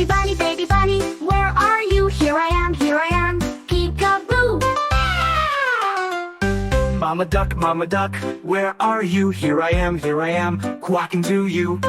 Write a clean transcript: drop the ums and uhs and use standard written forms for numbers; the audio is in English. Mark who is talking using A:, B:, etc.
A: baby bunny, where are you? Here I am, peek-a-boo.
B: Mama duck, where are you? Here I am, quacking to you.